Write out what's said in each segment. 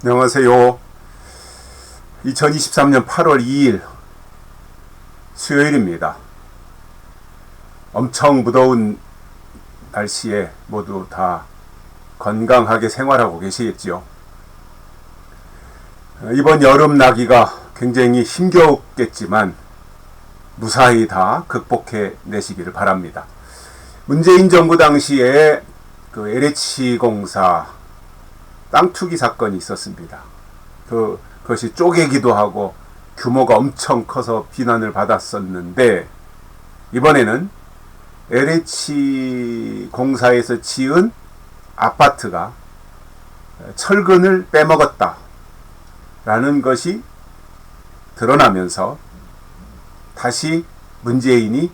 안녕하세요. 2023년 8월 2일 수요일입니다. 엄청 무더운 날씨에 모두 다 건강하게 생활하고 계시겠지요. 이번 여름 나기가 굉장히 힘겹겠지만 무사히 다 극복해 내시기를 바랍니다. 문재인 정부 당시에 그 LH공사 땅 투기 사건이 있었습니다. 그것이 쪼개기도 하고 규모가 엄청 커서 비난을 받았었는데, 이번에는 LH공사에서 지은 아파트가 철근을 빼먹었다 라는 것이 드러나면서 다시 문재인이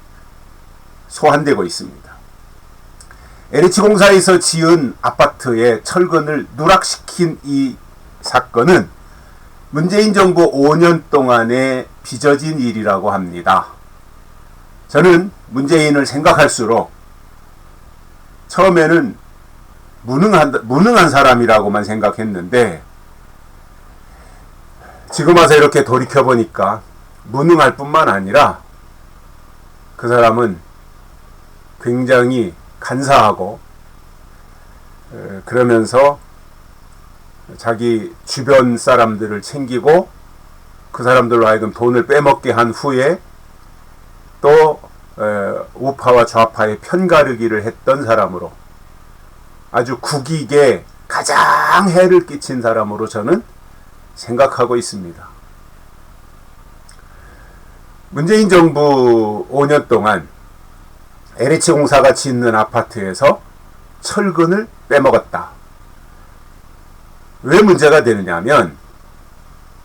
소환되고 있습니다. LH공사에서 지은 아파트에 철근을 누락시킨 이 사건은 문재인 정부 5년 동안에 빚어진 일이라고 합니다. 저는 문재인을 생각할수록 처음에는 무능한 사람이라고만 생각했는데, 지금 와서 이렇게 돌이켜보니까 무능할 뿐만 아니라 그 사람은 굉장히 간사하고, 그러면서 자기 주변 사람들을 챙기고 그 사람들로 하여금 돈을 빼먹게 한 후에 또 우파와 좌파의 편가르기를 했던 사람으로, 아주 국익에 가장 해를 끼친 사람으로 저는 생각하고 있습니다. 문재인 정부 5년 동안 LH공사가 짓는 아파트에서 철근을 빼먹었다. 왜 문제가 되느냐면,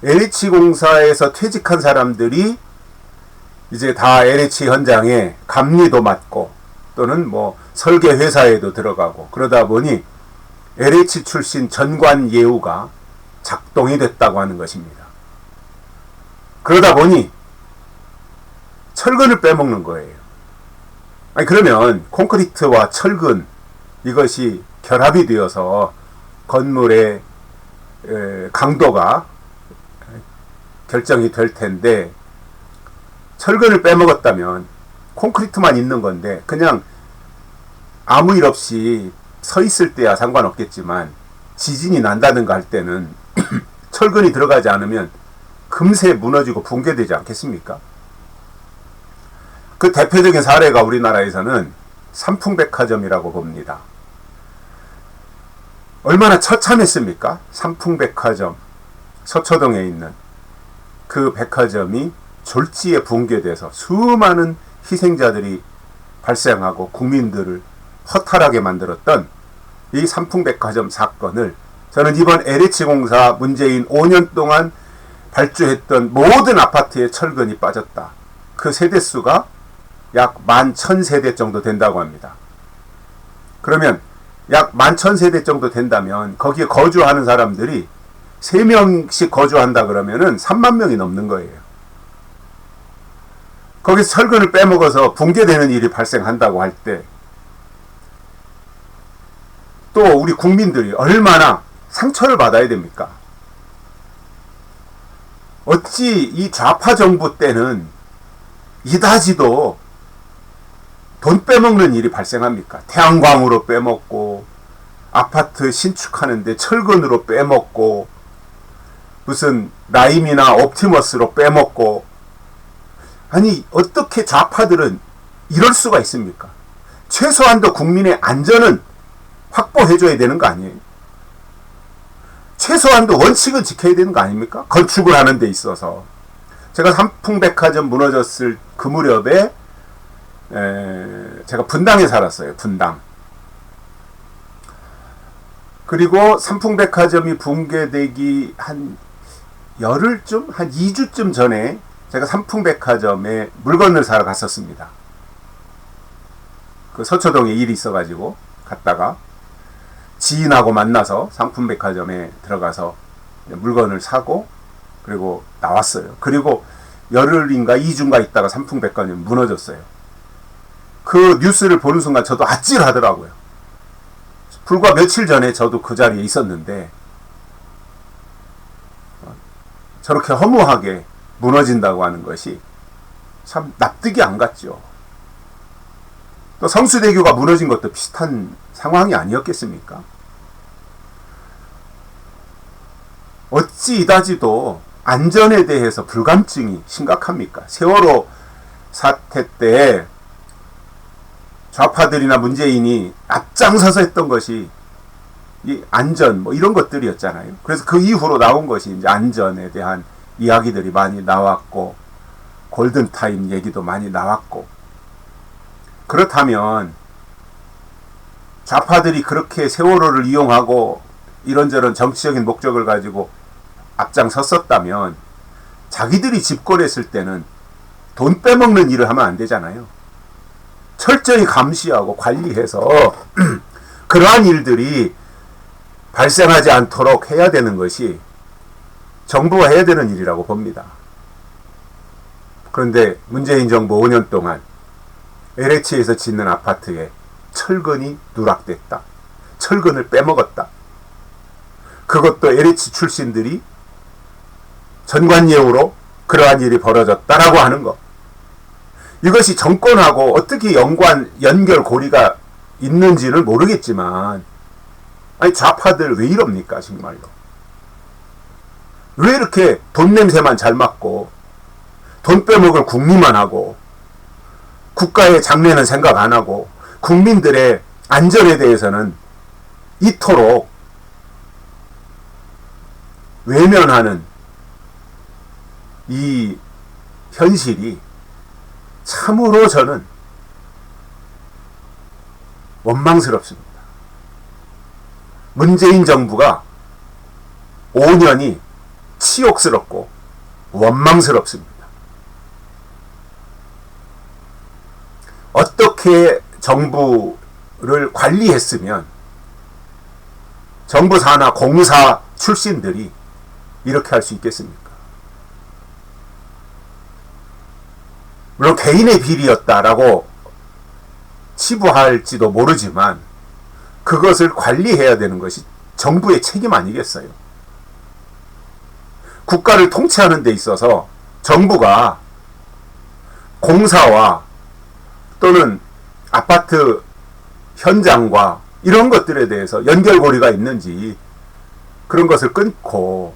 LH공사에서 퇴직한 사람들이 이제 다 LH 현장에 감리도 맡고 또는 뭐 설계 회사에도 들어가고, 그러다 보니 LH 출신 전관 예우가 작동이 됐다고 하는 것입니다. 그러다 보니 철근을 빼먹는 거예요. 아니, 그러면 콘크리트와 철근, 이것이 결합이 되어서 건물의 강도가 결정이 될 텐데, 철근을 빼먹었다면 콘크리트만 있는 건데 그냥 아무 일 없이 서 있을 때야 상관없겠지만, 지진이 난다든가 할 때는 철근이 들어가지 않으면 금세 무너지고 붕괴되지 않겠습니까? 그 대표적인 사례가 우리나라에서는 삼풍백화점이라고 봅니다. 얼마나 처참했습니까? 삼풍백화점, 서초동에 있는 그 백화점이 졸지에 붕괴돼서 수많은 희생자들이 발생하고 국민들을 허탈하게 만들었던 이 삼풍백화점 사건을, 저는 이번 LH공사 문재인 5년 동안 발주했던 모든 아파트에 철근이 빠졌다, 그 세대수가 약 11,000세대 정도 된다고 합니다. 그러면 약 11,000세대 정도 된다면 거기에 거주하는 사람들이 3명씩 거주한다 그러면은 3만 명이 넘는 거예요. 거기서 철근을 빼먹어서 붕괴되는 일이 발생한다고 할 때, 또 우리 국민들이 얼마나 상처를 받아야 됩니까? 어찌 이 좌파 정부 때는 이다지도 돈 빼먹는 일이 발생합니까? 태양광으로 빼먹고, 아파트 신축하는데 철근으로 빼먹고, 무슨 라임이나 옵티머스로 빼먹고. 아니, 어떻게 좌파들은 이럴 수가 있습니까? 최소한도 국민의 안전은 확보해줘야 되는 거 아니에요? 최소한도 원칙은 지켜야 되는 거 아닙니까? 건축을 하는 데 있어서. 제가 삼풍백화점 무너졌을 그 무렵에 제가 분당에 살았어요. 분당. 그리고 삼풍백화점이 붕괴되기 한 열흘쯤, 한 2주쯤 전에 제가 삼풍백화점에 물건을 사러 갔었습니다. 그 서초동에 일이 있어가지고 갔다가 지인하고 만나서 삼풍백화점에 들어가서 물건을 사고 그리고 나왔어요. 그리고 열흘인가 2주인가 있다가 삼풍백화점이 무너졌어요. 그 뉴스를 보는 순간 저도 아찔하더라고요. 불과 며칠 전에 저도 그 자리에 있었는데 저렇게 허무하게 무너진다고 하는 것이 참 납득이 안 갔죠. 또 성수대교가 무너진 것도 비슷한 상황이 아니었겠습니까? 어찌 이다지도 안전에 대해서 불감증이 심각합니까? 세월호 사태 때 좌파들이나 문재인이 앞장서서 했던 것이 이 안전 뭐 이런 것들이었잖아요. 그래서 그 이후로 나온 것이 이제 안전에 대한 이야기들이 많이 나왔고 골든타임 얘기도 많이 나왔고, 그렇다면 좌파들이 그렇게 세월호를 이용하고 이런저런 정치적인 목적을 가지고 앞장섰었다면 자기들이 집권했을 때는 돈 빼먹는 일을 하면 안 되잖아요. 철저히 감시하고 관리해서 그러한 일들이 발생하지 않도록 해야 되는 것이 정부가 해야 되는 일이라고 봅니다. 그런데 문재인 정부 5년 동안 LH에서 짓는 아파트에 철근이 누락됐다. 철근을 빼먹었다. 그것도 LH 출신들이 전관예우로 그러한 일이 벌어졌다라고 하는 것. 이것이 정권하고 어떻게 연결고리가 있는지는 모르겠지만, 아니 좌파들 왜 이럽니까 정말로. 왜 이렇게 돈 냄새만 잘 맡고 돈 빼먹을 궁리만 하고 국가의 장래는 생각 안 하고 국민들의 안전에 대해서는 이토록 외면하는 이 현실이 참으로 저는 원망스럽습니다. 문재인 정부가 5년이 치욕스럽고 원망스럽습니다. 어떻게 정부를 관리했으면 정부 산하 공사 출신들이 이렇게 할 수 있겠습니까? 물론 개인의 비리였다라고 치부할지도 모르지만 그것을 관리해야 되는 것이 정부의 책임 아니겠어요? 국가를 통치하는 데 있어서 정부가 공사와 또는 아파트 현장과 이런 것들에 대해서 연결고리가 있는지 그런 것을 끊고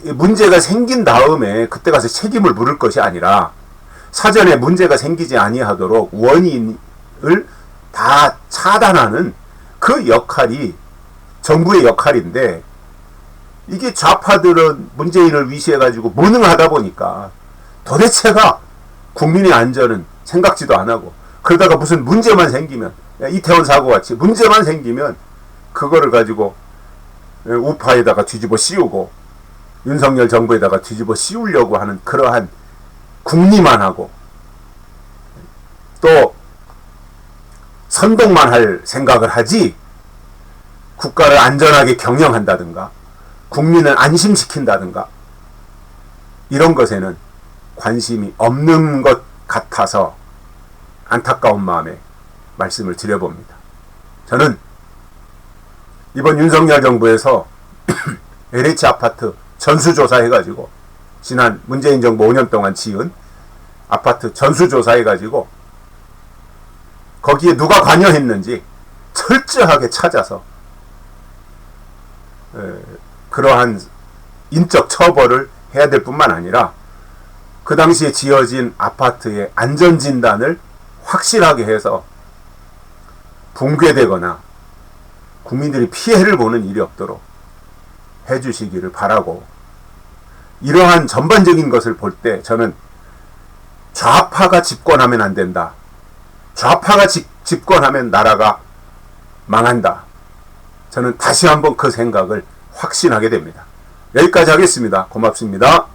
문제가 생긴 다음에 그때 가서 책임을 물을 것이 아니라 사전에 문제가 생기지 아니하도록 원인을 다 차단하는 그 역할이 정부의 역할인데, 이게 좌파들은 문재인을 위시해가지고 무능하다 보니까 도대체가 국민의 안전은 생각지도 안 하고, 그러다가 무슨 문제만 생기면, 이태원 사고같이 문제만 생기면 그거를 가지고 우파에다가 뒤집어 씌우고 윤석열 정부에다가 뒤집어 씌우려고 하는 그러한 궁리만 하고 또 선동만 할 생각을 하지, 국가를 안전하게 경영한다든가 국민을 안심시킨다든가 이런 것에는 관심이 없는 것 같아서 안타까운 마음에 말씀을 드려봅니다. 저는 이번 윤석열 정부에서 LH 아파트 전수조사 해가지고, 지난 문재인 정부 5년 동안 지은 아파트 전수조사 해가지고 거기에 누가 관여했는지 철저하게 찾아서 그러한 인적 처벌을 해야 될 뿐만 아니라 그 당시에 지어진 아파트의 안전진단을 확실하게 해서 붕괴되거나 국민들이 피해를 보는 일이 없도록 해주시기를 바라고, 이러한 전반적인 것을 볼 때 저는 좌파가 집권하면 안 된다. 좌파가 집권하면 나라가 망한다. 저는 다시 한번 그 생각을 확신하게 됩니다. 여기까지 하겠습니다. 고맙습니다.